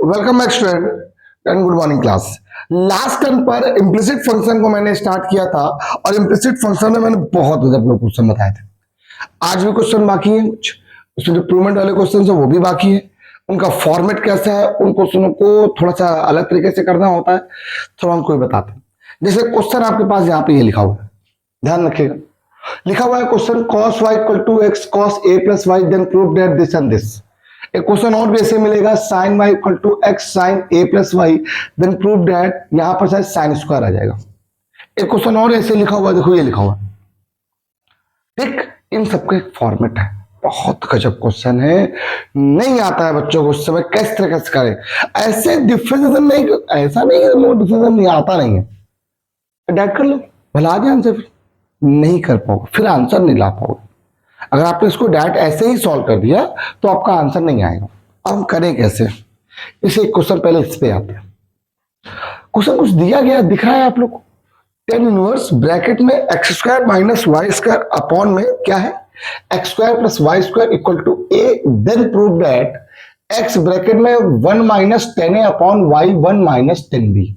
Welcome back student and good morning class. Last term पर implicit function को मैंने start किया था और इम्प्लिसिट फंक्शन में मैंने बहुत क्वेश्चन बताए थे। आज भी क्वेश्चन बाकी है, कुछ उसमें जो प्रूवमेंट वाले क्वेश्चन है वो भी बाकी है। उनका फॉर्मेट कैसा है, उन क्वेश्चनों को थोड़ा सा अलग तरीके से करना होता है, थोड़ा हमको ये बताते हैं। जैसे क्वेश्चन आपके पास यहाँ पे ये लिखा हुआ है, ध्यान रखिएगा। लिखा हुआ है question cos y equal to x cos a plus y then prove that this and this. एक क्वेश्चन और भी ऐसे मिलेगा sin y equal to x sine a plus y then prove that, यहां पर शायद साइन स्क्वायर आ जाएगा। एक क्वेश्चन और ऐसे लिखा हुआ, देखो ये लिखा हुआ, ठीक। इन सबका एक फॉर्मेट है, बहुत गजब क्वेश्चन है, नहीं आता है बच्चों को उस समय किस तरह से करें। ऐसे डिफरेंशिएशन नहीं, ऐसा नहीं है डिफरेंशिएशन नहीं आता नहीं है, डायरेक्ट कर लो भला आ जाए आंसर। नहीं कर पाओगे फिर आंसर नहीं ला पाओगे। अगर आपने इसको डायरेक्ट ऐसे ही सॉल्व कर दिया तो आपका आंसर नहीं आएगा। अब हम करें कैसे, इसे एक क्वेश्चन पहले इस पे आते हैं। क्वेश्चन कुछ दिया गया दिख रहा है आप लोग को, टेन इनवर्स ब्रैकेट में x square minus Y square upon में क्या है x square plus Y square equal to a then prove that x bracket में 1 minus 10 a upon y 1 minus 10 b.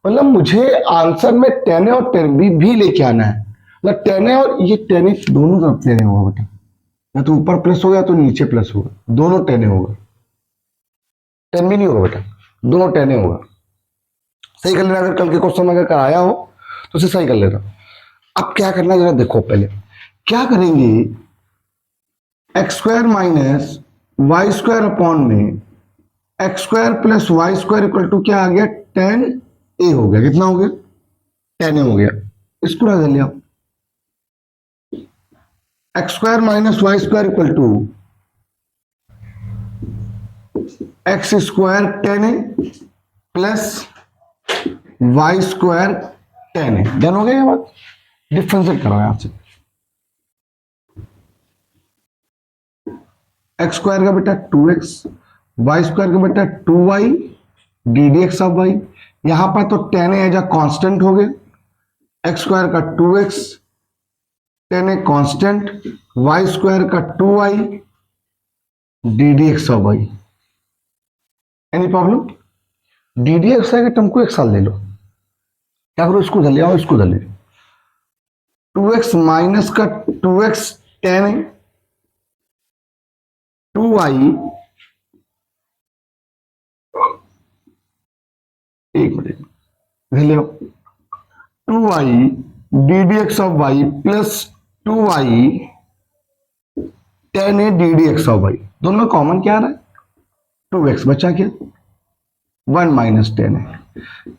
मतलब मुझे आंसर में 10 ए और 10 बी भी लेके आना है। मतलब 10 ए और ये 10 ए दोनों तरफ 10 ए होगा बेटा, या तो ऊपर प्लस होगा या तो नीचे प्लस होगा, दोनों 10 ए होगा। 10 भी नहीं होगा बेटा, दोनों 10 ए होगा। सही कर लेना, अगर कल के क्वेश्चन में अगर कराया हो तो उसे सही कर लेना। अब क्या करना जरा देखो, पहले क्या करेंगे, X square minus Y square upon में x square plus Y square equal to क्या आ गया 10 ए हो गया। कितना हो गया 10 ए हो गया। इसको रख लिया, x square minus Y square equal to x square 10 a plus Y square 10 a. Done हो गया ये बात। डिफरेंशिएट करो यहां से, एक्स स्क्वायर का बेटा 2x, वाई स्क्वायर का बेटा 2y d D x of y. यहां पर तो 10 एज अ कांस्टेंट हो गया, एक्स स्क्वायर का 2x 10 a constant, Y square का 2y d D x of y. Any problem? D D x का टर्म को एक साल ले लो, क्या करो इसको धर ले आओ, इसको धर ले 2x माइनस का 2x 10 ए 2y, एक मिनट ले लो 2y d D x of y plus 2y 10 a D D x of y. दोनों कॉमन क्या आ रहा है 2x, बचा क्या 1 माइनस 10 है।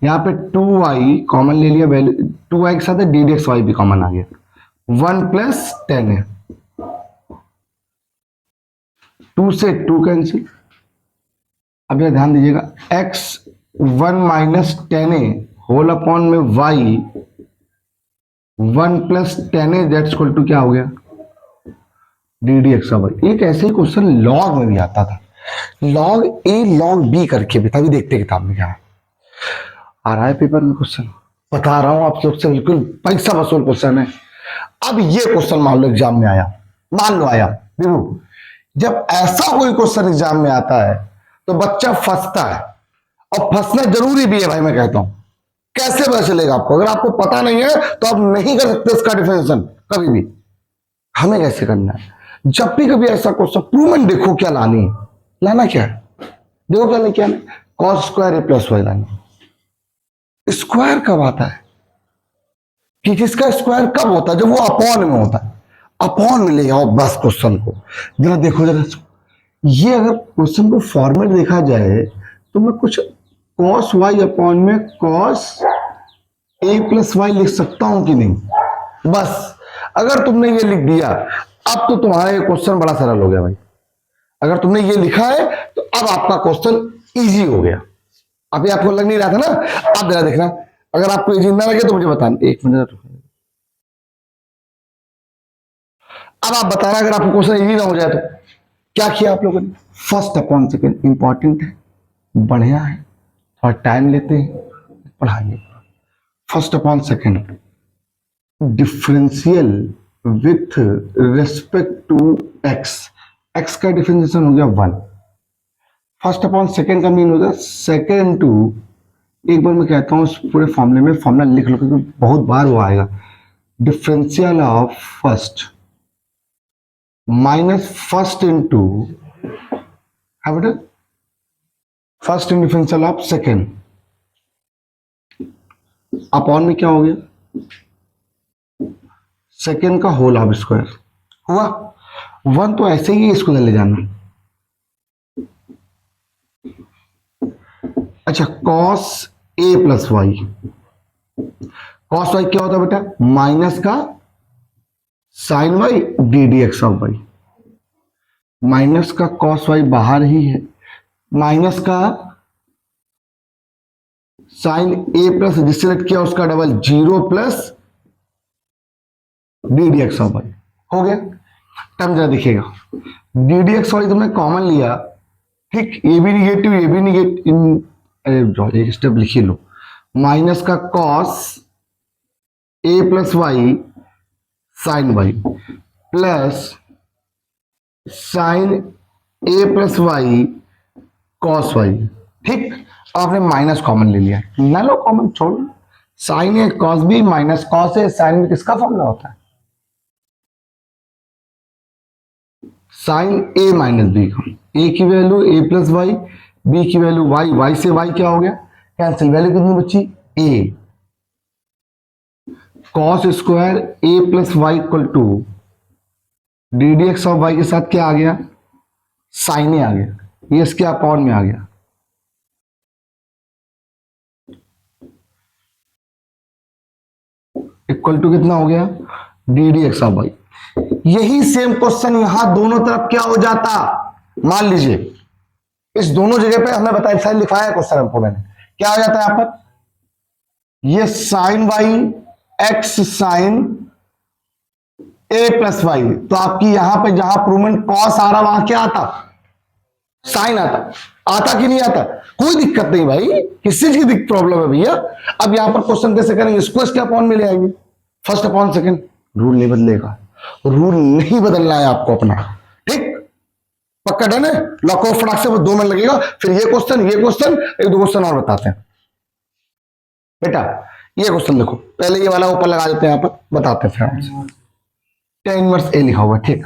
यहाँ पे 2y कॉमन ले लिया, वैल्यू 2y के साथ डी डी एक्स वाई भी कॉमन आ गया, 1 प्लस 10 है, 2 से 2 कैंसिल। अब यह ध्यान दीजिएगा, x 1 minus 10 a whole upon में y 1 plus 10 a that's equal to क्या हो गया D D x of y. एक ऐसे ही क्वेश्चन लॉग में भी आता था, लॉग ए लॉग बी करके भी था, भी देखते किताब में क्या आ रहा है पेपर में क्वेश्चन, बता रहा हूं आप लोग से, बिल्कुल पैसा वसूल क्वेश्चन है। अब ये क्वेश्चन मान लो एग्जाम में आया, मान लो आया, देखो जब ऐसा कोई क्वेश्चन एग्जाम में आता है तो बच्चा फंसता है, और फंसना जरूरी भी है भाई। मैं कहता हूं कैसे पता चलेगा आपको, अगर आपको पता नहीं है तो आप नहीं कर सकते इसका डिफरेंशिएशन कभी भी। हमें कैसे करना है, जब भी कभी ऐसा क्वेश्चन प्रूवमेंट देखो क्या लानी है, लाना क्या है देखो, क्या लेके आना कॉस स्क्वायर ए प्लस वाई लाना। स्क्वायर कब आता है, कि किसका स्क्वायर कब होता है, जब वो अपॉन में होता है, अपॉन में ले जाओ बस क्वेश्चन को। जरा देखो जरा, ये अगर क्वेश्चन को फॉर्मेट देखा जाए तो मैं कुछ कॉस वाई अपॉन में कॉस ए प्लस वाई लिख सकता हूं कि नहीं। बस अगर तुमने ये लिख दिया अब तो तुम्हारा ये क्वेश्चन बड़ा सरल हो गया भाई। अगर तुमने ये लिखा है तो अब आपका क्वेश्चन इजी हो गया। अभी आपको लग नहीं रहा था ना, अब जरा देखना, अगर आपको इजी ना लगे तो मुझे बताना, एक मिनट। अब आप बताना अगर आपको क्वेश्चन इजी ना हो जाए तो क्या किया आप लोगों ने। फर्स्ट अपॉन सेकेंड इंपॉर्टेंट है, बढ़िया है, थोड़ा टाइम लेते हैं पढ़ाएंगे। First upon second differential with respect to x, x का डिफरेंशिएशन हो गया 1, फर्स्ट अपॉन सेकेंड का मीन होता है सेकेंड टू, एक बार मैं कहता हूँ इस पूरे फॉर्मूले में फॉर्मूला लिख लो क्योंकि बहुत बार वो आएगा, differential of first minus first into है बेटा first in differential of second upon में क्या हो गया सेकेंड का होल ऑफ स्क्वायर हुआ। वन तो ऐसे ही इसको ले जाना। अच्छा कॉस ए प्लस वाई, कॉस वाई क्या होता है बेटा माइनस का sine y d D x of y, minus का कॉस वाई बाहर ही है, माइनस का साइन ए प्लस जिससे सेलेक्ट किया उसका double zero plus d D x of y हो गया। टर्म जरा दिखेगा डी डी एक्स वाई तुमने कॉमन लिया, ठीक ये भी निगेटिव ये भी निगेटिव, एक स्टेप लिखिए लो, माइनस का कॉस ए plus Y sine Y plus sine ए प्लस वाई कॉस वाई, ठीक आपने माइनस कॉमन ले लिया, ना लो कॉमन छोड़, sine A cos B minus cos A sine B किसका फॉर्मूला होता है साइन ए माइनस बी का, ए की value A plus Y, B की वैल्यू वाई, वाई से वाई क्या हो गया कैंसिल, वैल्यू कितनी बची A, cos square A plus y equal to D D x of y के साथ क्या आ गया साइन ए आ गया, ये इसके अपॉन में आ गया, इक्वल टू कितना हो गया D D x of y. यही सेम क्वेश्चन यहां दोनों तरफ क्या हो जाता, मान लीजिए इस दोनों जगह पे हमने बताया साइन लिखवाया है क्वेश्चन हमको मैंने, क्या हो जाता है यहां पर ये साइन वाई एक्स साइन ए प्लस वाई, तो आपकी यहां पे जहां प्रूवमेंट कॉस आ रहा वहां क्या आता साइन आता, आता कि नहीं आता, कोई दिक्कत नहीं भाई, किस चीज की प्रॉब्लम है भैया। अब यहां पर क्वेश्चन कैसे करेंगे, इसको इसके अपॉन में ले आएंगे, फर्स्ट अपॉन सेकंड, रूल नहीं बदलेगा, रूल नहीं बदलना है आपको अपना, ठीक पक्का डन है, लॉक ऑफ फटाक से 2 मिनट लगेगा, फिर ये क्वेश्चन एक दो क्वेश्चन और बताते हैं बेटा। ये क्वेश्चन देखो पहले ये वाला ऊपर लगा देते हैं, यहां पर बताते हैं फ्रेंड्स, tan इनवर्स ए लिखा हुआ ठीक।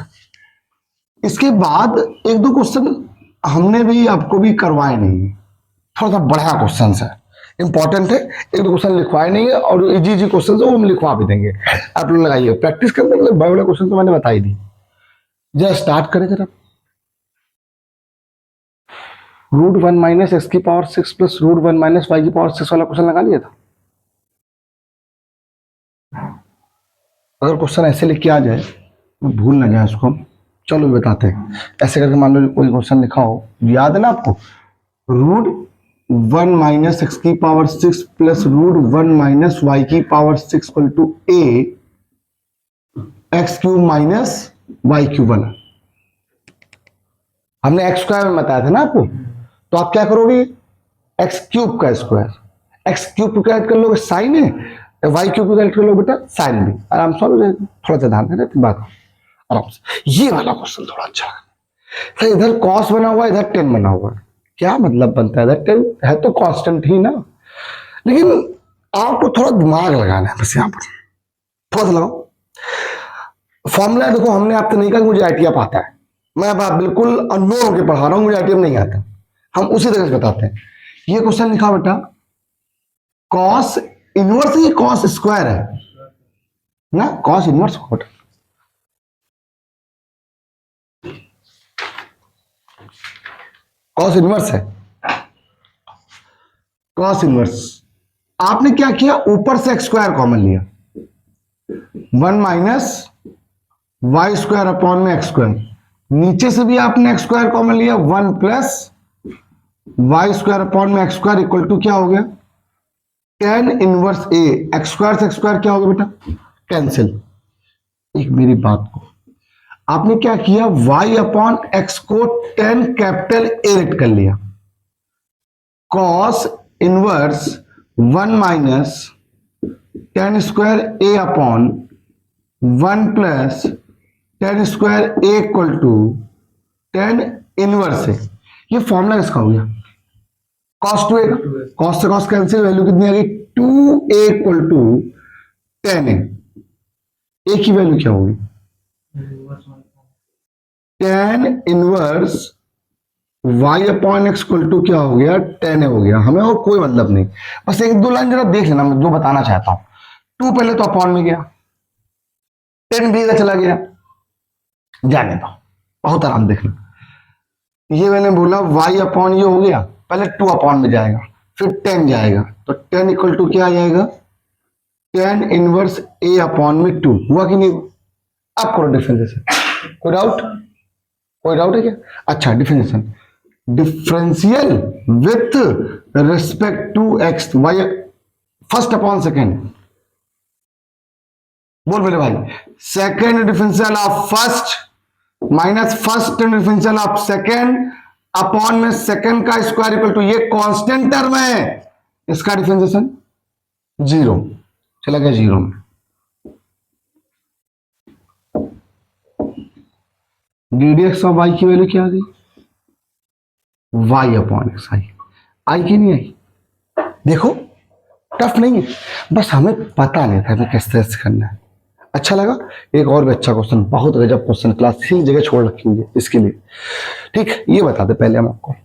इसके बाद एक दो क्वेश्चन हमने भी आपको भी करवाए नहीं, थोड़ा सा बढ़िया क्वेश्चन है, इंपॉर्टेंट है, एक दो क्वेश्चन लिखवाए नहीं है और इजी इजी क्वेश्चन है वो हम लिखवा भी देंगे, आप लोग लगाइए प्रैक्टिस करते हैं, बड़े बड़े क्वेश्चन तो मैंने बताई दी। जरा स्टार्ट करें जरा, रूट 1 माइनस एक्स की power 6 plus root 1 minus Y की पावर 6 वाला क्वेश्चन लगा लिया था। अगर क्वेश्चन ऐसे लिख के आ जाए तो भूल ना जाए उसको, चलो बताते हैं। ऐसे करके मान लो कोई क्वेश्चन लिखा हो, याद है ना आपको, रूट 1 माइनस एक्स की power 6 plus root 1 minus Y की power 6 equal to A X cube minus Y cube वाला, हमने एक्स स्क्वायर में बताया था ना आपको, तो आप क्या करोगे एक्स क्यूब का स्क्वायर, एक्स क्यूब को कैलकुलेट कर लोगे साइन है, वाई क्यूब को कैलकुलेट कर लोगे बेटा साइन भी, आराम से थोड़ा सा ध्यान देना बात आराम से। ये वाला क्वेश्चन थोड़ा अच्छा है, इधर कॉस बना हुआ है इधर टेन बना हुआ है, क्या मतलब बनता है, इधर टेन है तो कांस्टेंट ही ना, लेकिन आपको थोड़ा दिमाग लगाना है बस, यहाँ पर थोड़ा सा लगाओ। फॉर्मूला देखो हमने आपसे नहीं कहा मुझे आईटीएफ आता है, मैं बिल्कुल अननोन होकर पढ़ा रहा हूं, मुझे आईटीएफ नहीं आता, हम उसी तरह से बताते हैं। ये क्वेश्चन लिखा बेटा कॉस इनवर्स ही कॉस स्क्वायर है ना, कॉस इनवर्स बेटा कॉस इनवर्स है, कॉस इनवर्स आपने क्या किया ऊपर से एक्स स्क्वायर कॉमन लिया, 1 माइनस वाई स्क्वायर अपॉन में एक्स स्क्वायर, नीचे से भी आपने एक्स स्क्वायर कॉमन लिया 1 प्लस वाई स्क्वायर अपॉन में एक्स स्क्वायर इक्वल टू क्या हो गया tan इनवर्स ए, एक्स स्क्वायर से एक्स स्क्वायर क्या हो गया बेटा कैंसिल। एक मेरी बात को आपने क्या किया y अपॉन एक्स को tan कैपिटल ए रेट कर लिया, cos inverse 1 minus tan square A upon 1 plus tan square A equal to tan inverse है। ये फॉर्मूला किसका हो गया, कॉस टू ए का, कॉस से कॉस कैंसिल, वैल्यू कितनी आ गई, 2a इक्वल टू 10a, ए की वैल्यू क्या होगी, tan inverse y upon x equal to क्या हो गया, 10a हो गया। हमें और कोई मतलब नहीं, बस एक दो लाइन जरा देख लेना, मैं जो बताना चाहता हूं। 2 पहले तो अपॉन में गया, 10 भी चला गया, जाने दो, बहुत आराम देखना। ये मैंने बोला y अपॉन ये हो गया, पहले 2 अपॉन में जाएगा, फिर 10 जाएगा, तो 10 इक्वल टू क्या आ जाएगा, tan इनवर्स a अपॉन में 2, हुआ कि नहीं हुआ? अब करो डिफरेंशिएशन, कोई डाउट, कोई डाउट है क्या? अच्छा, differentiation, differential with respect to x, y first upon second, बोल मेरे भाई, second differential of first minus first differential of second upon में सेकेंड का स्क्वायर इक्वल टू, ये कांस्टेंट टर्म है, इसका डिफरेंशिएशन 0, चला गया 0 में। D D x of y की वैल्यू क्या आ गई, वाई अपॉन एक्स, आई की नहीं आई, देखो टफ नहीं है, बस हमें पता नहीं था हमें किस तरह से करना है। अच्छा लगा? एक और भी अच्छा क्वेश्चन, बहुत गजब क्वेश्चन, क्लास इसी जगह छोड़ रखी हुई है इसके लिए, ठीक, ये बता दे पहले हम आपको।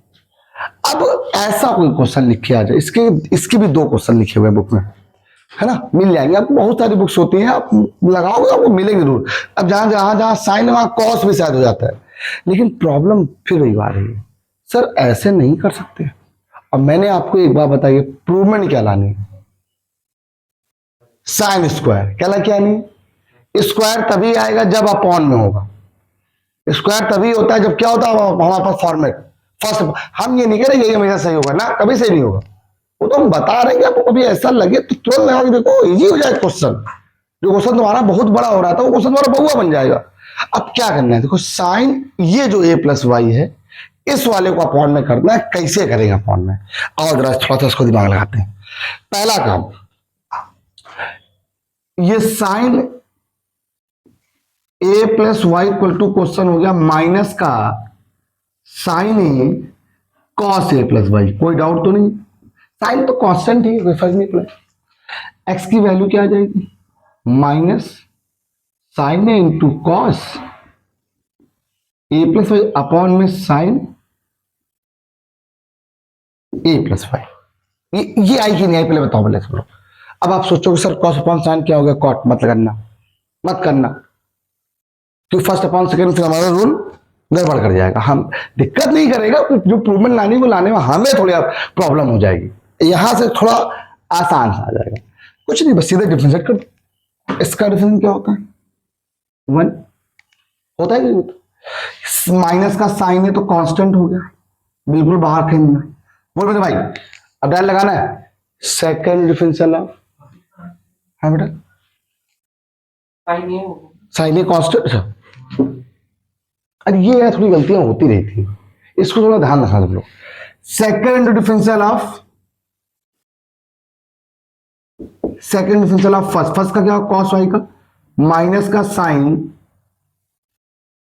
अब ऐसा कोई क्वेश्चन लिख के आ जाए, इसके भी 2 क्वेश्चन लिखे हुए हैं बुक में, है ना, मिल जाएंगे आपको, बहुत सारी बुक्स होती हैं, आप लगाओगे आपको मिलेंगे जरूर। अब जहां साइन वहां कॉस भी शायद हो जाता है, लेकिन प्रॉब्लम फिर वही आ रही है, सर ऐसे नहीं कर सकते। अब मैंने आपको एक बार बताइए, प्रूवमेंट क्या लानी है, साइन स्क्वायर क्या नहीं, स्क्वायर तभी आएगा जब अपॉन में होगा, स्क्वायर तभी होता है जब क्या होता है हमारे पास फॉर्मेट फर्स्ट। हम ये नहीं कह रहे ये हमेशा सही होगा ना, कभी सही नहीं होगा, वो तो हम बता रहे हैं कि आपको कभी ऐसा लगे तो तुरंत लगा के देखो, इजी हो जाए क्वेश्चन। जो क्वेश्चन तुम्हारा बहुत बड़ा हो रहा था वो क्वेश्चन तुम्हारा बहुआ बन जाएगा। अब क्या करना है, देखो साइन ये जो a प्लस वाई है, इस वाले को अपॉन में करना है, कैसे करेंगे अपॉन में, और जरा थोड़ा सा इसको दिमाग लगाते हैं। पहला काम, ये sine a plus y equal to question हो गया माइनस का साइन ए कॉस ए प्लस वाई, कोई डाउट तो नहीं, साइन तो कांस्टेंट ही, कोई फर्क नहीं पड़ा। एक्स की वैल्यू क्या आ जाएगी, minus sign A into cos A plus Y upon में साइन ए प्लस वाई, ये आई कि नहीं आई पहले बताओ, पहले सुनो। अब आप सोचोगे सर कॉस अपॉन साइन क्या हो गया, कॉट, मत करना, मत करना, क्योंकि फर्स्ट अपॉन सेकेंड फिर हमारा रूल गड़बड़ कर जाएगा, हम दिक्कत नहीं करेगा, जो प्रूवमेंट लाने को लाने में हमें थोड़ी प्रॉब्लम हो जाएगी, यहां से थोड़ा आसान सा आ जाएगा, कुछ नहीं, बस सीधे डिफरेंशिएट कर दो। इसका डिफरेंस क्या होता है, 1 होता है कि माइनस का साइन है तो कांस्टेंट हो गया, बिल्कुल बाहर खेलना, बोल मेरे भाई। अब डायल लगाना है, सेकंड डिफरेंशियल ऑफ, हाँ बेटा, साइन ए कांस्टेंट, अरे ये थोड़ी गलतियां होती रहती है, इसको थोड़ा ध्यान रखना तुम लोग। Second differential of, second differential of first, first का क्या कॉस वाई का माइनस का साइन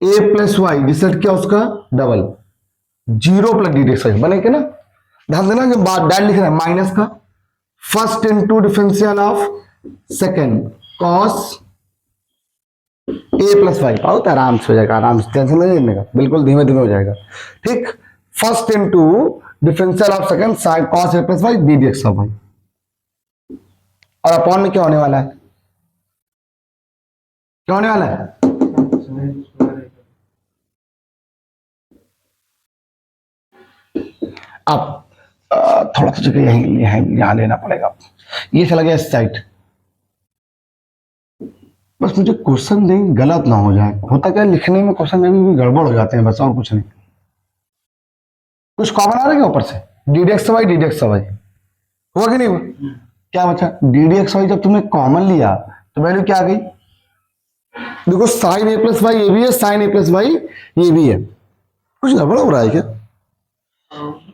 ए प्लस वाई, रिजल्ट क्या उसका डबल, 0 प्लस डी एक्स बनेगा ना, ध्यान देना कि डायल लिख रहा है, माइनस का first into differential of second cos A plus y, बहुत आराम से हो जाएगा, आराम से, टेंशन नहीं लेने का, बिल्कुल धीमे धीमे हो जाएगा, ठीक। First into differential of second sine cos A plus y d D x of y, और अपॉन में क्या होने वाला है, क्या होने वाला है, अब थोड़ा सा जगह यहां लेना पड़ेगा, ये चला गया इस साइड, बस मुझे क्वेश्चन नहीं गलत ना हो जाए, होता क्या लिखने में क्वेश्चन भी गड़बड़ हो जाते हैं, बस और कुछ नहीं। कुछ कॉमन आ रहा है क्या ऊपर से, d D x y, d D x y हुआ कि नहीं हुआ, क्या बचा, डी डी एक्स वाई जब तुमने कॉमन लिया तो वैल्यू क्या आ गई, देखो साइन ए प्लस वाई ये भी है, साइन ए प्लस वाई ये भी है, कुछ गड़बड़ हो रहा है क्या,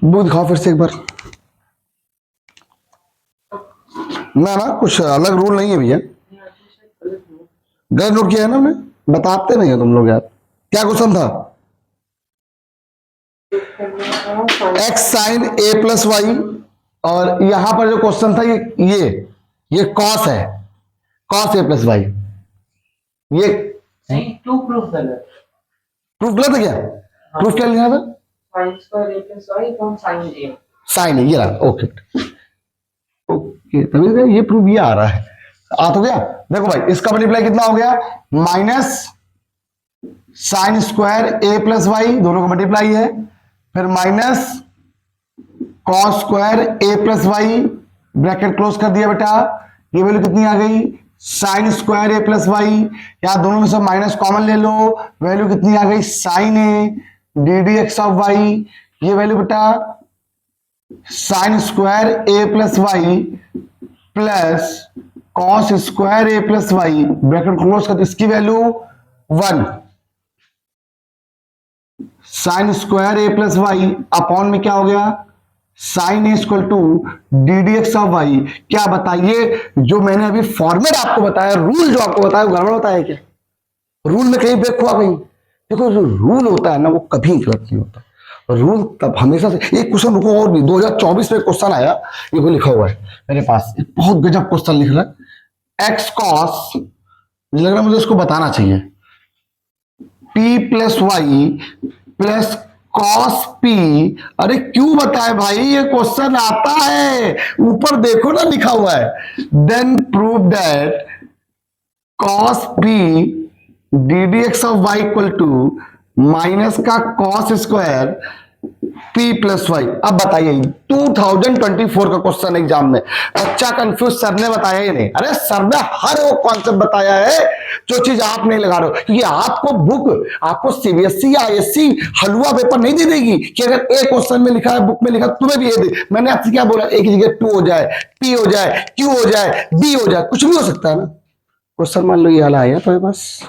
वो दिखाओ फिर से एक बार, ना कुछ अलग रूल नहीं है भैया, गलत नोट किया है ना हमने, बताते नहीं है तुम लोग यार, क्या क्वेश्चन था, एक्स साइन ए प्लस वाई, और यहां पर जो क्वेश्चन था ये कॉस है, कॉस ए प्लस वाई। ये टू प्रूफ गलत। प्रूफ गलत है क्या? प्रूफ क्या लिखा था? साइन स्क्वायर ए प्लस वाई अपॉन साइन ए। साइन है, ये रहा। ओके ओके, तभी तो ये प्रूफ ये आ रहा है। आ तो गया। देखो भाई, इसका मल्टीप्लाई कितना हो गया? माइनस साइन स्क्वायर ए प्लस वाई, दोनों का मल्टीप्लाई है, फिर माइनस कॉस स्क्वायर ए प्लस वाई, ब्रैकेट क्लोज कर दिया बेटा। ये वैल्यू कितनी आ गई? साइन स्क्वायर ए प्लस वाई, या दोनों में से माइनस कॉमन ले लो, वैल्यू कितनी आ गई? Sine A D D x of Y. ये वैल्यू बेटा साइन स्क्वायर ए plus Y plus cos square ए प्लस वाई, ब्रैकेट क्लोज कर, इसकी वैल्यू 1, साइन स्क्वायर ए प्लस वाई अपॉन में क्या हो गया? Sine equal to D D x of Y. क्या बताइए, जो मैंने अभी फॉर्मेट आपको बताया, रूल जो आपको बताया, गड़बड़ बताया क्या? रूल में कहीं ब्रेक हुआ? कहीं देखो, जो रूल होता है ना वो कभी गलत नहीं होता। रूल तब हमेशा से। एक क्वेश्चन रुको और भी, 2024 में क्वेश्चन आया, ये को लिखा हुआ है मेरे पास, एक बहुत गजब क्वेश्चन लिख रहा है। एक्स कॉस, लग रहा है मुझे इसको बताना चाहिए, p plus Y plus cos p. अरे क्यों बताए भाई, ये क्वेश्चन आता है, ऊपर देखो ना लिखा हुआ है, then prove that cos P D D x of Y equal to minus का cos square P plus Y. अब बताइए, 2024 का क्वेश्चन एग्जाम में बच्चा कंफ्यूज, सर ने बताया ही नहीं। अरे सर ने हर वो कॉन्सेप्ट बताया है जो चीज आप नहीं लगा रहे हो, क्योंकि आपको बुक, आपको सीबीएसई या आईएससी हलवा पेपर नहीं दे देगी कि अगर एक क्वेश्चन में लिखा है, बुक में लिखा, तुम्हें भी ये दे। मैंने आपसे क्या बोला? एक जगह 2 हो जाए, पी हो जाए, क्यू हो जाए, बी हो जाए, कुछ भी हो सकता है ना। क्वेश्चन मान लो ये वाला आया तो बस।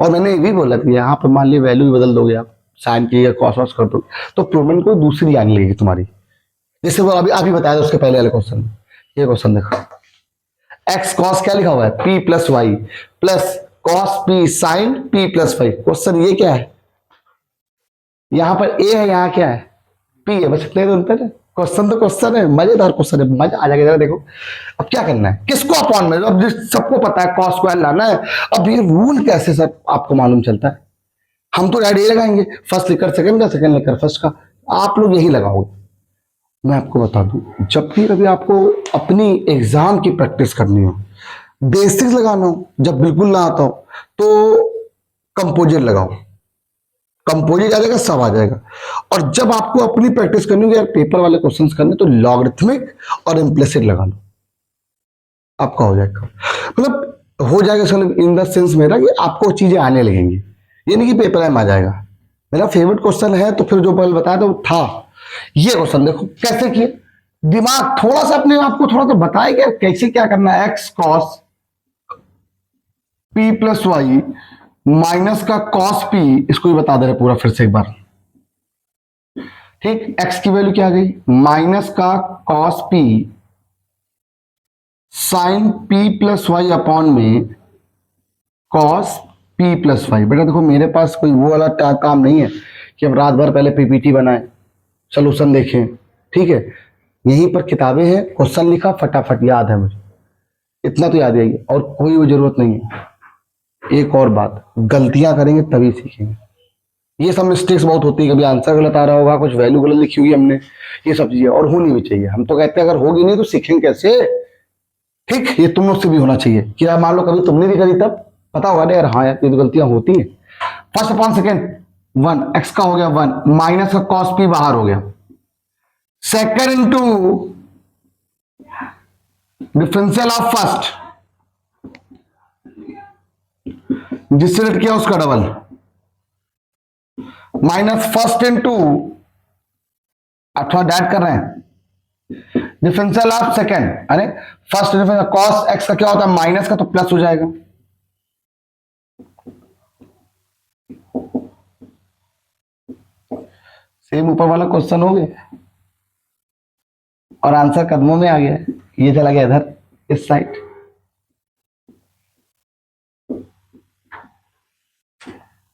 और मैंने ये भी बोला था, यहाँ पर मान ली वैल्यू भी बदल दोगे आप, साइन की या कॉस वॉस कर दो, तो प्रूवमेंट को दूसरी आने लगेगी तुम्हारी। जैसे वो अभी बताया था उसके पहले वाले क्वेश्चन में। ये क्वेश्चन देखो, एक्स कॉस क्या लिखा हुआ है? P plus Y plus cos p sine p plus y. Question ये क्या है? यहां पर ए है, यहां क्या है? पी है, बस इतने तो अंतर है। क्वेश्चन तो क्वेश्चन है, मजेदार क्वेश्चन है, मजा आ जाएगा। देखो अब क्या करना है, किसको अपॉन में, अब सबको पता है कॉस स्क्वायर लाना है। अब ये रूल कैसे सर आपको मालूम चलता है? हम तो डायरेक्ट लगाएंगे, फर्स्ट लेकर सेकंड का, सेकंड लेकर फर्स्ट का, आप लोग यही लगाओगे। मैं आपको बता दूं, जब भी कभी आपको अपनी एग्जाम की प्रैक्टिस करनी हो, बेसिक्स लगाना हो, जब बिल्कुल ना आता हो तो कंपोजिट लगाओ, कंपोजिट आ जाएगा, सब आ जाएगा। और जब आपको अपनी प्रैक्टिस करनी हो, यार पेपर वाले क्वेश्चंस करने, तो लॉगरिथमिक और इम्प्लिसिट लगा लो, आपका हो जाएगा। मतलब हो जाएगा इन द सेंस मेरा कि आपको चीजें आने लगेंगी, ये नहीं कि पेपर में आ जाएगा। मेरा फेवरेट क्वेश्चन है, तो फिर जो पहले बताया तो था ये क्वेश्चन। देखो कैसे किए, दिमाग थोड़ा सा अपने आपको थोड़ा सा बताए क्या कैसे क्या करना है। X cos p plus Y minus का कॉस पी, इसको ही बता दे रहे पूरा फिर से एक बार। ठीक, एक्स की वैल्यू क्या आ गई? माइनस का cos p sine p plus Y upon में कॉस पी प्लस वाई। बेटा देखो, मेरे पास कोई वो वाला काम नहीं है कि हम रात भर पहले पीपीटी बनाए, सोल्यूशन देखें। ठीक है, यहीं पर किताबें हैं, क्वेश्चन लिखा, फटाफट याद है मुझे, इतना तो याद है, और कोई वो जरूरत नहीं है। एक और बात, गलतियां करेंगे तभी सीखेंगे। ये सब मिस्टेक्स बहुत होती है, कभी आंसर गलत आ रहा होगा, कुछ वैल्यू गलत लिखी हुई हमने, ये सब चीजें और होनी भी चाहिए। हम तो कहते हैं अगर होगी नहीं तो सीखेंगे कैसे? ठीक, ये तुम लोग से भी होना चाहिए कि यार मान लो कभी तुमने भी करी, तब पता होगा यार, हाँ यार ये तो गलतियां होती हैं। फर्स्ट अपॉन सेकेंड 1, एक्स का हो गया 1, माइनस का कॉस पी बाहर हो गया, second into differential of first, जिससे रेट किया उसका डबल, माइनस फर्स्ट इंटू, अथवा डैट कर रहे हैं, डिफरेंशियल ऑफ सेकेंड। अरे फर्स्ट डिफरेंशियल कॉस एक्स का क्या होता है? माइनस का, तो प्लस हो जाएगा। सेम ऊपर वाला क्वेश्चन हो गया और आंसर कदमों में आ गया, ये चला गया इधर इस साइड।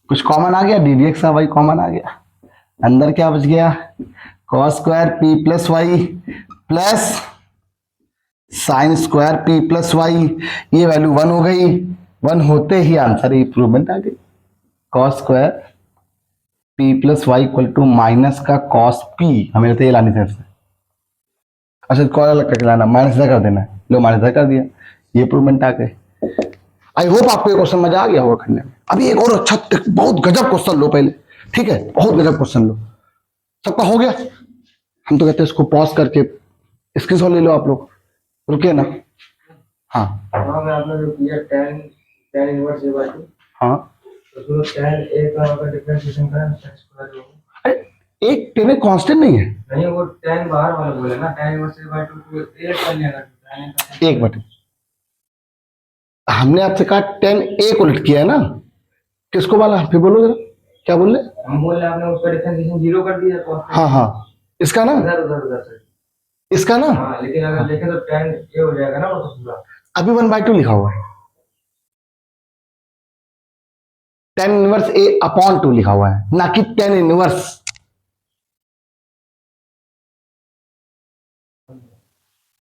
कुछ कॉमन आ गया, D D x Y common आ गया। अंदर क्या बच गया, cos square P plus Y plus sine square P plus Y, ये वैल्यू 1 हो गई। 1 होते ही आंसर इंप्रूवमेंट आ गई, cos square P plus y equal to minus का कॉस पी, हमें तो ये लानी थी। अच्छा कॉल अलग करके लाना, माइनस कर देना है, लो माइनस कर दिया, ये इंप्रूवमेंट आ गए। आई होप आपको ये क्वेश्चन मजा आ गया होगा करने में। अभी एक और अच्छा बहुत गजब क्वेश्चन लो पहले, ठीक है, बहुत गजब क्वेश्चन लो। सबका हो गया, हम तो कहते हैं इसको पॉज करके स्क्रीनशॉट ले लो आप लोग, रुकिए ना। हाँ वहाँ में आपने जो किया tan इनवर्स a by 2, हाँ, तो उसमें tan a का अगर डिफरेंशिएशन करें तो tan स्क्वायर होगा। अरे एक टेन कांस्टेंट नहीं है, नहीं, वो tan बाहर वाला बोले ना, tan इनवर्स a by 2 को a कर लिया ना, tan a एक मिनट, हमने आपसे कहा 10a को लिट किया है ना, किसको वाला फिर बोलो जरा, क्या बोल रहे? हम बोल रहे आपने उसका डिफरेंशिएशन 0 कर दिया constant। हाँ हाँ, इसका ना, उधर से। इसका ना, हाँ, लेकिन अगर देखें तो tan a हो जाएगा ना वो तो पूरा। अभी 1/2 लिखा हुआ है, tan इनवर्स a अपॉन 2 लिखा हुआ है, ना कि tan इनवर्स।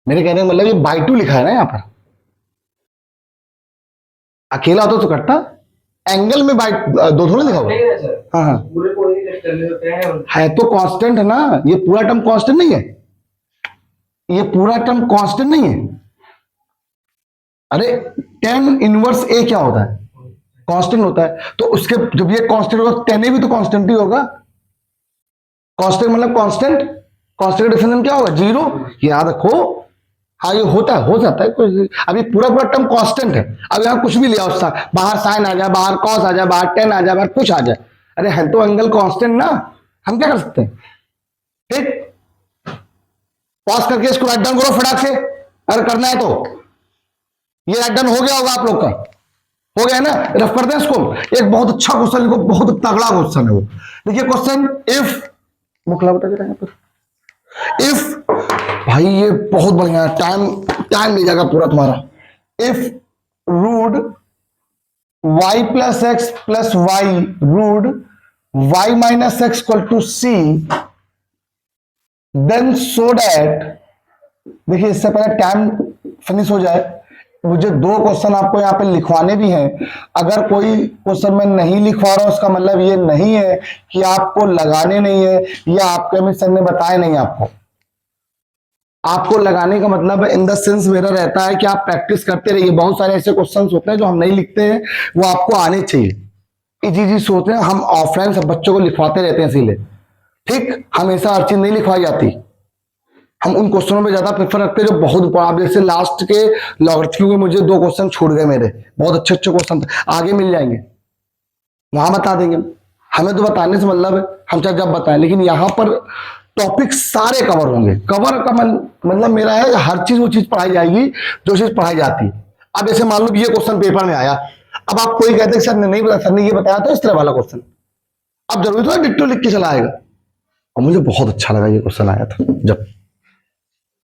मेरे कहने का मतलब ये बाई 2 लिखा है ना यहाँ पर, अकेला होता तो करता, एंगल में बाई दो थोड़ा लिखा हुआ है। नहीं है सर, हाँ हाँ, पूरे को ही लेट कर ले तो tan है तो कांस्टेंट है ना, ये पूरा टर्म कांस्टेंट नहीं है, ये पूरा टर्म कांस्टेंट नहीं है। अरे tan इनवर्स a क्या होता है, कांस्टेंट होता है, तो उसके जब ये कांस्टेंट होगा tan a भी तो कांस्टेंट ही होगा। कांस्टेंट मतलब कांस्टेंट, कांस्टेंट का डिफिनेशन क्या होगा, 0, याद रखो। हाँ ये होता है, हो जाता है कुछ, अभी पूरा पूरा टर्म कांस्टेंट है। अब यहाँ कुछ भी लिया उसका, बाहर साइन आ जाए, बाहर कॉस आ जाए, बाहर tan आ जाए, बाहर कुछ आ जाए, अरे है तो एंगल कांस्टेंट ना, हम क्या कर सकते हैं। ठीक, पॉज करके इसको राइट डाउन करो फटाक से, अगर करना है तो। ये राइट डाउन हो गया होगा आप लोग का, हो गया ना, रफ कर दें इसको। एक बहुत अच्छा क्वेश्चन लिखो, बहुत तगड़ा क्वेश्चन है वो। देखिए क्वेश्चन, इफ मुखला बता दे यहाँ पर, इफ, भाई ये बहुत बढ़िया है, टाइम ले जाएगा पूरा तुम्हारा। If root y plus x plus y root y minus x equal to c, then so that, देखिए इससे पहले टाइम फिनिश हो जाए, मुझे 2 क्वेश्चन आपको यहाँ पे लिखवाने भी हैं। अगर कोई क्वेश्चन मैं नहीं लिखवा रहा हूं उसका मतलब ये नहीं है कि आपको लगाने नहीं है, या आपके अमित सर ने बताया नहीं आपको लगाने का मतलब इन द सेंस मेरा रहता है कि आप प्रैक्टिस करते रहिए। बहुत सारे ऐसे क्वेश्चंस होते हैं जो हम नहीं लिखते हैं, वो आपको आने चाहिए। इजी सोचते हैं हम, ऑफलाइन सब बच्चों को लिखवाते रहते हैं इसीलिए, ठीक, हमेशा हर चीज नहीं लिखवाई जाती। हम उन क्वेश्चनों में ज्यादा प्रेफर रखते हैं जो बहुत, आप जैसे लास्ट के लॉगरिथम में मुझे 2 क्वेश्चन छूट गए मेरे, बहुत अच्छे क्वेश्चन थे, आगे मिल जाएंगे, वहां बता देंगे। हमें तो बताने से मतलब है, हम चाहे जब बताएं, लेकिन यहाँ पर टॉपिक सारे कवर होंगे। कवर का मतलब मेरा है हर चीज वो चीज पढ़ाई जाएगी जो चीज पढ़ाई जाती है। अब जैसे मान लो ये क्वेश्चन पेपर में आया, अब आप कोई कहते हैं सर ने नहीं बताया, सर ने ये बताया था इस तरह वाला क्वेश्चन, अब जरूरी तो डिट्टो लिख के चला आएगा। और मुझे बहुत अच्छा लगा ये क्वेश्चन आया था, जब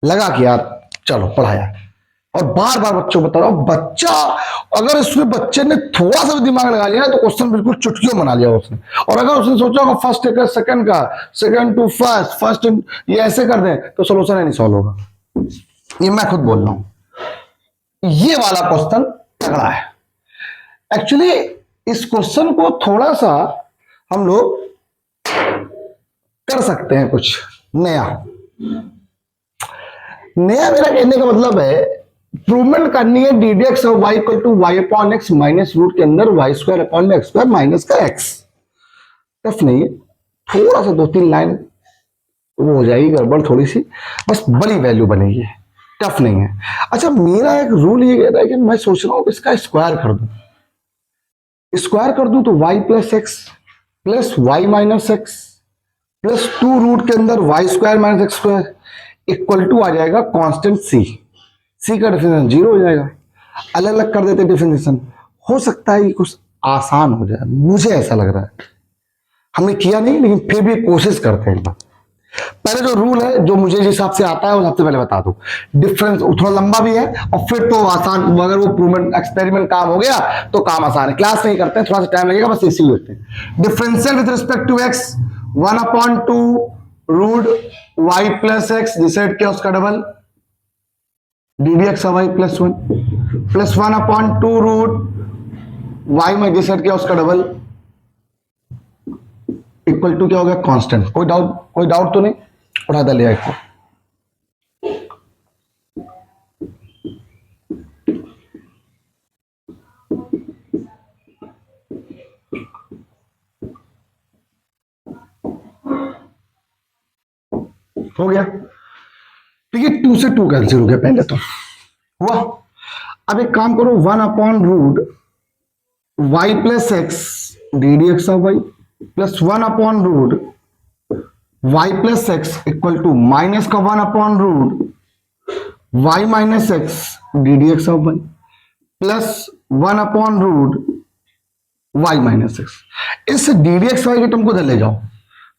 लगा कि यार चलो पढ़ाया, और बार बार बच्चों को बता रहा हूं, बच्चा अगर इसमें बच्चे ने थोड़ा सा भी दिमाग लगा लिया ना तो क्वेश्चन बिल्कुल चुटकियों बना लिया उसने। और अगर उसने सोचा होगा फर्स्ट का सेकंड का, सेकंड टू फर्स्ट, फर्स्ट ये ऐसे कर दें तो सोल्यूशन नहीं सॉल्व होगा। ये मैं खुद बोल रहा हूं, ये वाला क्वेश्चन तगड़ा है। एक्चुअली इस क्वेश्चन को थोड़ा सा हम लोग कर सकते हैं कुछ नया। मेरा कहने का मतलब है इंप्रूवमेंट करनी है, डी डी एक्स और y equal to y upon x minus root के अंदर Y square upon x square minus का एक्स। टफ नहीं है, थोड़ा सा 2-3 लाइन वो हो जाएगी गड़बड़ थोड़ी सी, बस बड़ी वैल्यू बनेगी, टफ नहीं है। अच्छा मेरा एक रूल ये कहता है कि मैं सोच रहा हूं इसका स्क्वायर कर दूं, स्क्वायर कर दूं तो Y plus x plus Y minus X plus 2 root के अंदर Y square minus X square equal to आ जाएगा कांस्टेंट सी। सी का डिफिनेशन 0 हो जाएगा। अलग अलग कर देते डिफिनेशन, हो सकता है ये कुछ आसान हो जाए, मुझे ऐसा लग रहा है। हमने किया नहीं लेकिन फिर भी कोशिश करते हैं एक बार। पहले जो रूल है जो मुझे जिस हिसाब से आता है वो सबसे पहले बता दो। डिफरेंस थोड़ा लंबा भी है और फिर तो आसान, अगर वो प्रूवमेंट एक्सपेरिमेंट काम हो गया तो काम आसान है। क्लास नहीं करते हैं, थोड़ा सा टाइम लगेगा, बस इसी होते हैं। Differential with respect to x 1/2 √y+x decide किया उसका डबल ddx/y +1 प्लस 1/2 √y में डिसाइड किया उसका डबल इक्वल टू क्या हो गया कांस्टेंट। कोई डाउट तो नहीं, उठा दे लिया इसको। हो गया ठीक है, 2 से 2 कैंसिल हो गया पहले तो हुआ। अब एक काम करो 1/√y+x ddx/y plus 1/√y+x equal to minus का 1/√y-x ddx/y प्लस 1/√y-x। इस ddx/y के टर्म को इधर ले जाओ,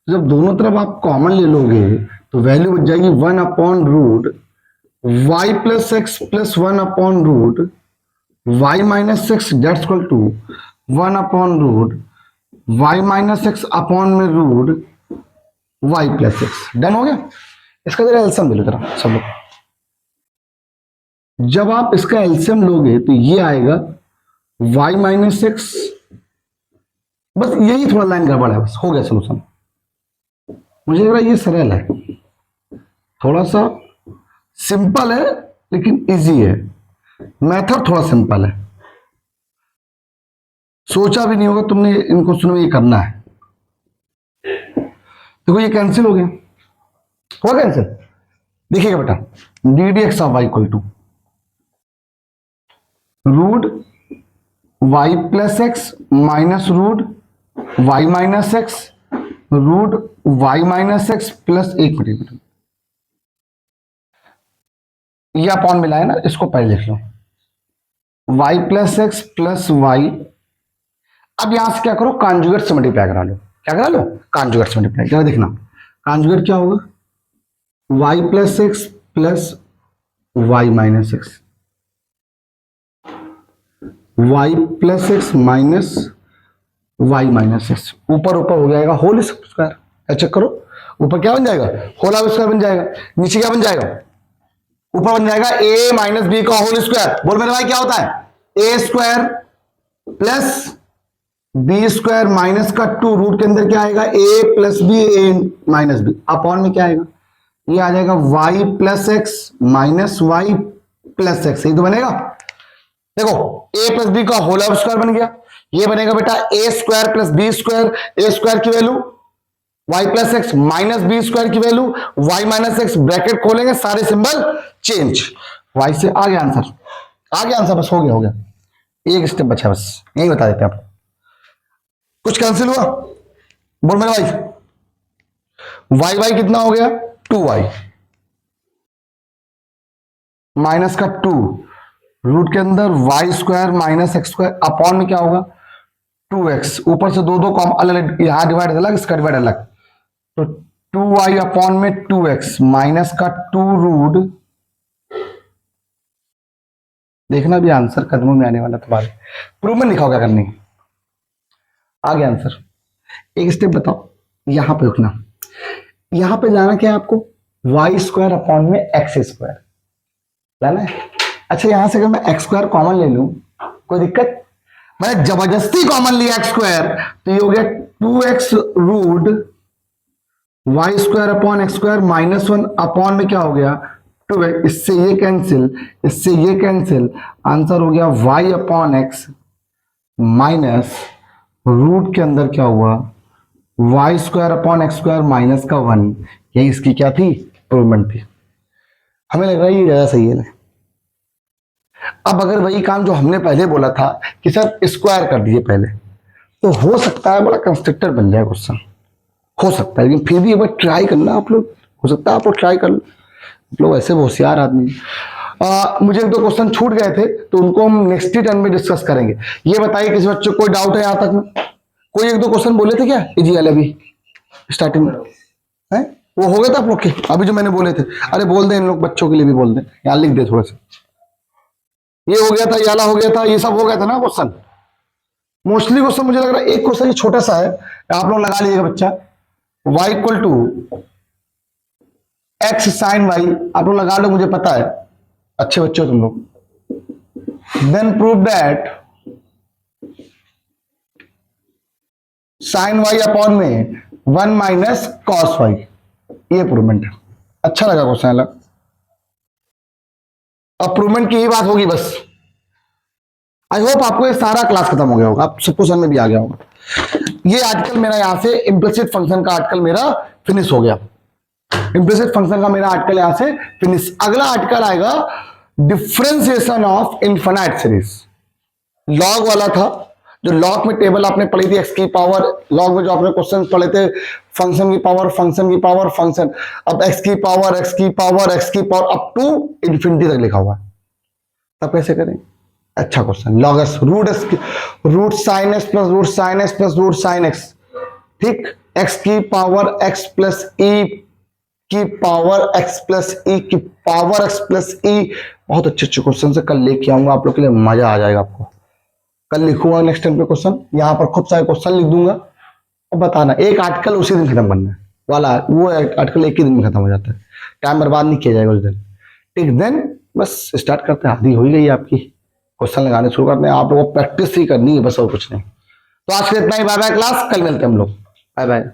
जब दोनों तरफ आप कॉमन ले लोगे तो वैल्यू बच जाएगी 1/√y+x plus 1/√y-x that's equal to 1/√y-x upon में √y+x। डन हो गया। इसका जरा एलसीएम ले लो जरा सब लोग। जब आप इसका एलसीएम लोगे तो ये आएगा y-x, बस यही थोड़ा लाइन गड़बड़ है, बस हो गया सोल्यूशन। मुझे लग रहा है ये सरल है, थोड़ा सा सिंपल है लेकिन इजी है, मेथड थोड़ा सिंपल है। सोचा भी नहीं होगा तुमने इन क्वेश्चन में ये करना है। देखो ये कैंसिल हो गया, हुआ कैंसिल। देखिएगा बेटा ddx/y equal to √y+x minus √y-x √y-x plus 1 minute, ये अपॉन मिला है ना, इसको पहले लिख लो y+x प्लस y। अब यहां से क्या करो कॉन्जुगेट से मल्टीप्लाई करा लो। क्या करा लो कॉन्जुगेट से मल्टीप्लाई। क्या देखना कॉन्जुगेट क्या होगा y+x plus y-x y+x minus y-x ऊपर हो जाएगा होल स्क्वायर। चेक करो ऊपर क्या बन जाएगा होल स्क्वायर बन जाएगा, नीचे क्या बन जाएगा ऊपर बन जाएगा a माइनस बी का होल स्क्वायर। बोल मेरे भाई क्या होता है a square plus B square minus का 2 रूट के अंदर क्या आएगा a plus b a minus b upon में क्या आएगा ये आ जाएगा y+x माइनस y+x। यही तो बनेगा। देखो a प्लस बी का होल स्क्वायर बन गया, ये बनेगा बेटा a square plus B square, a square की value y+x minus B square की वैल्यू y-x ब्रैकेट खोलेंगे सारे सिंबल चेंज y से आ गया आंसर, बस हो गया एक स्टेप बचा, बस यही बता देते हैं आप। कुछ कैंसिल हुआ बोल मेरे भाई y कितना हो गया 2y माइनस का 2 रूट के अंदर y square minus X square upon में क्या होगा 2x ऊपर से दो कॉम अलग, यहां डिवाइड अलग इसका डिवाइड अलग, तो 2y अपॉन में 2x माइनस का 2 रूट। देखना भी आंसर कदमों में आने वाला तुम्हारे। प्रूव में लिखा क्या करनी आ गया आंसर। एक स्टेप बताओ यहां पे रुकना, यहां पे जाना क्या है आपको y स्क्वायर अपॉन में एक्स स्क्वायर लाना है। अच्छा यहां से अगर मैं एक्स स्क्वायर कॉमन ले लूं कोई दिक्कत, मैंने जबरदस्ती कॉमन लिया एक्स स्क्वायर तो ये हो गया 2x root y square upon x square minus 1 upon में क्या हो गया 2x, इससे ये कैंसिल, आंसर हो गया y upon x minus root के अंदर क्या हुआ y square upon x square minus का 1। यही इसकी क्या थी प्रूवमेंट थी। हमें लग रहा है ये ज्यादा सही है। अब अगर वही काम जो हमने पहले बोला था कि सर स्क्वायर कर दिए पहले, तो हो सकता है बड़ा कंस्ट्रक्टर बन जाए क्वेश्चन, हो सकता है, लेकिन फिर भी एक बार ट्राई करना आप लोग, हो सकता है आप लोग ट्राई कर लो, आप लोग ऐसे होशियार आदमी। मुझे 1-2 क्वेश्चन छूट गए थे तो उनको हम नेक्स्ट ही टर्म में डिस्कस करेंगे। ये बताइए किसी बच्चे को कोई डाउट है यहां तक में, कोई 1-2 क्वेश्चन बोले थे क्या इजी वाले अभी स्टार्टिंग में है वो हो गए थे आप लोग के अभी जो मैंने बोले थे। अरे बोल दें इन लोग बच्चों के लिए भी बोल दें, यहाँ लिख दे थोड़ा सा, ये हो गया था, याला हो गया था, ये सब हो गया था ना क्वेश्चन। मोस्टली क्वेश्चन मुझे लग रहा है एक क्वेश्चन छोटा सा है, आप लोग लगा लीजिएगा बच्चा, y equal to x sine y, आप लोग लगा लो, मुझे पता है, अच्छे बच्चे हो तुम लोग। Then prove that sine y upon में 1 माइनस कॉस y, ये प्रूवमेंट है। अच्छा लगा क्वेश्चन। अब प्रूवमेंट की ही बात होगी बस। आई होप आपको ये सारा क्लास खत्म हो गया होगा, आप सबको समझ में भी आ गया होगा। ये आर्टिकल मेरा यहां से इम्प्लिसिट फंक्शन का आर्टिकल मेरा फिनिश हो गया। इम्प्लिसिट फंक्शन का मेरा आर्टिकल यहां से फिनिश। अगला आर्टिकल आएगा differentiation of infinite series. Log वाला था, जो लॉग में टेबल आपने पढ़ी थी, एक्स की पावर, लॉग में जो आपने क्वेश्चन पढ़े थे, फंक्शन की पावर, फंक्शन की पावर, फंक्शन, अब एक्स की पावर, एक्स की पावर, एक्स की पावर अप टू इंफिनिटी तक लिखा हुआ है। तब कैसे करें? अच्छा question, log s root sine x plus root sine x plus root sine x, ठीक, एक्स की पावर एक्स प्लस ई की पावर एक्स प्लस ई की पावर एक्स प्लस ई। बहुत अच्छे अच्छे क्वेश्चन से कल लेके आऊंगा आप लोग के लिए, मजा आ जाएगा आपको। कल लिखूंगा नेक्स्ट टाइम पे क्वेश्चन, यहां पर खुद सारे क्वेश्चन लिख दूंगा और बताना। एक आर्टिकल उसी दिन खत्म करना है वाला, वो आर्टिकल एक ही दिन में खत्म हो जाता है, टाइम बर्बाद नहीं किया जाएगा उस दिन, ठीक। देन बस स्टार्ट करते हैं, आधी हो ही गई आपकी, क्वेश्चन लगाने शुरू करते हैं। आप लोगों को प्रैक्टिस ही करनी है बस, और कुछ नहीं। तो आज के इतना ही, बाय बाय क्लास, कल मिलते हैं हम लोग, बाय बाय।